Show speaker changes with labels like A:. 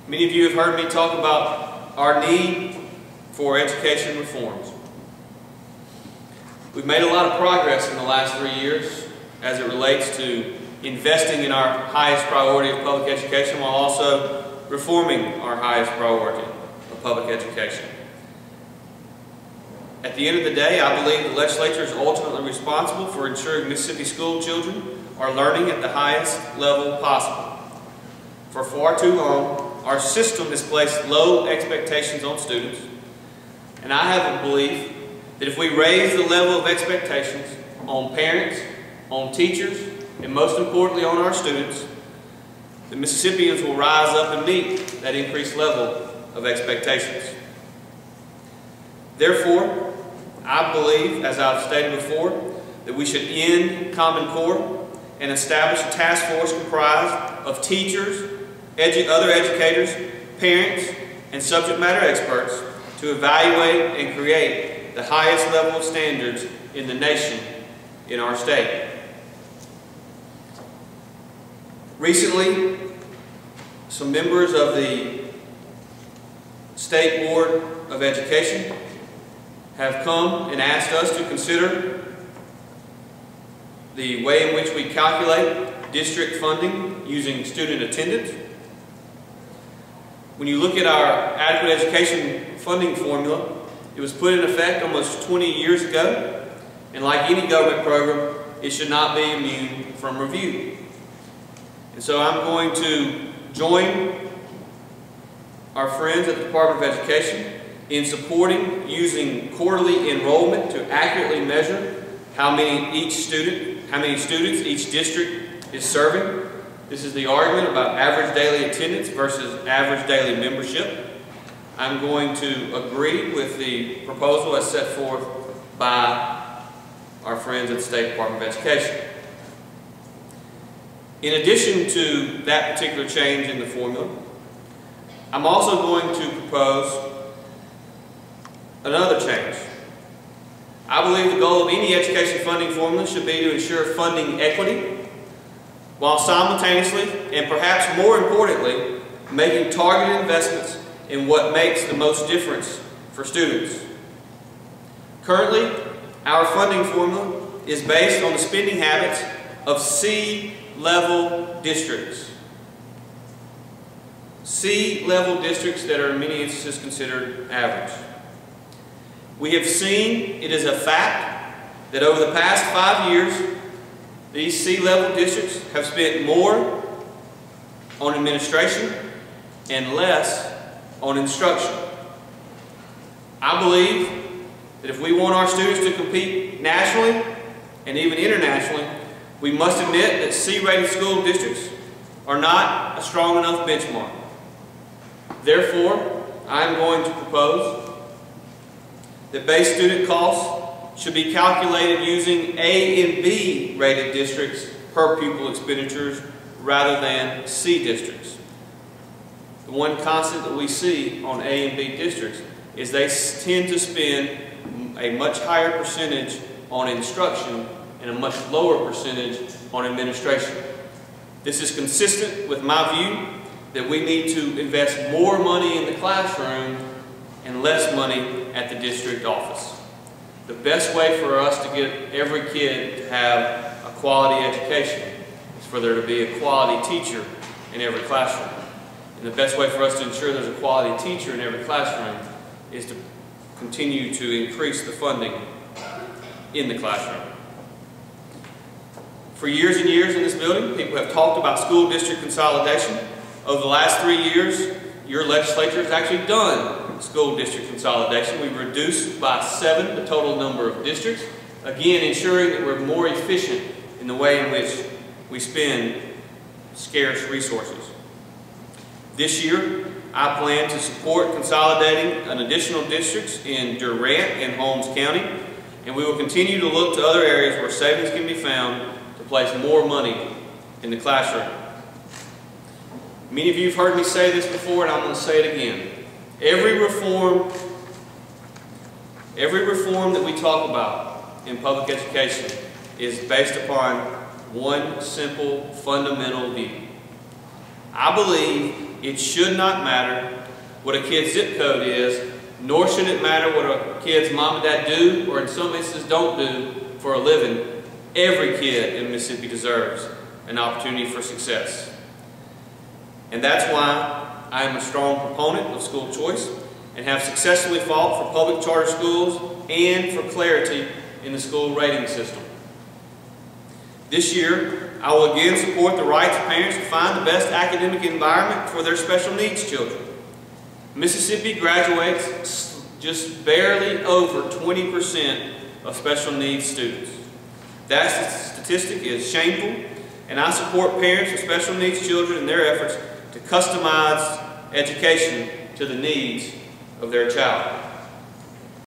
A: Many of you have heard me talk about our need for education reforms. We've made a lot of progress in the last 3 years as it relates to investing in our highest priority of public education while also reforming our highest priority of public education. At the end of the day, I believe the legislature is ultimately responsible for ensuring Mississippi school children are learning at the highest level possible. For far too long, our system has placed low expectations on students, and I have a belief that if we raise the level of expectations on parents, on teachers, and most importantly on our students, the Mississippians will rise up and meet that increased level of expectations. Therefore, I believe, as I've stated before, that we should end Common Core and establish a task force comprised of teachers, other educators, parents, and subject matter experts to evaluate and create the highest level of standards in the nation in our state. Recently, some members of the State Board of Education have come and asked us to consider the way in which we calculate district funding using student attendance. When you look at our adequate education funding formula, it was put in effect almost 20 years ago, and like any government program, it should not be immune from review. And so I'm going to join our friends at the Department of Education in supporting using quarterly enrollment to accurately measure how many students each district is serving. This is the argument about average daily attendance versus average daily membership. I'm going to agree with the proposal as set forth by our friends at the State Department of Education. In addition to that particular change in the formula, I'm also going to propose another change. I believe the goal of any education funding formula should be to ensure funding equity, while simultaneously, and perhaps more importantly, making targeted investments in what makes the most difference for students. Currently, our funding formula is based on the spending habits of C-level districts. C-level districts that are in many instances considered average. We have seen, it is a fact, that over the past 5 years, these C-level districts have spent more on administration and less on instruction. I believe that if we want our students to compete nationally and even internationally, we must admit that C-rated school districts are not a strong enough benchmark. Therefore, I am going to propose that base student costs should be calculated using A and B rated districts per pupil expenditures rather than C districts. The one constant that we see on A and B districts is they tend to spend a much higher percentage on instruction and a much lower percentage on administration. This is consistent with my view that we need to invest more money in the classroom and less money at the district office. The best way for us to get every kid to have a quality education is for there to be a quality teacher in every classroom. And the best way for us to ensure there's a quality teacher in every classroom is to continue to increase the funding in the classroom. For years and years in this building, people have talked about school district consolidation. Over the last 3 years, your legislature has actually done school district consolidation. We've reduced by 7 the total number of districts, again ensuring that we're more efficient in the way in which we spend scarce resources. This year, I plan to support consolidating an additional districts in Durant and Holmes County, and we will continue to look to other areas where savings can be found to place more money in the classroom. Many of you have heard me say this before, and I'm going to say it again. Every reform that we talk about in public education is based upon one simple fundamental view. I believe It should not matter what a kid's zip code is, nor should it matter what a kid's mom and dad do, or in some instances don't do, for a living. Every kid in Mississippi deserves an opportunity for success. And that's why I am a strong proponent of school choice and have successfully fought for public charter schools and for clarity in the school rating system. This year, I will again support the rights of parents to find the best academic environment for their special needs children. Mississippi graduates just barely over 20% of special needs students. That statistic is shameful, and I support parents with special needs children in their efforts to customize education to the needs of their child.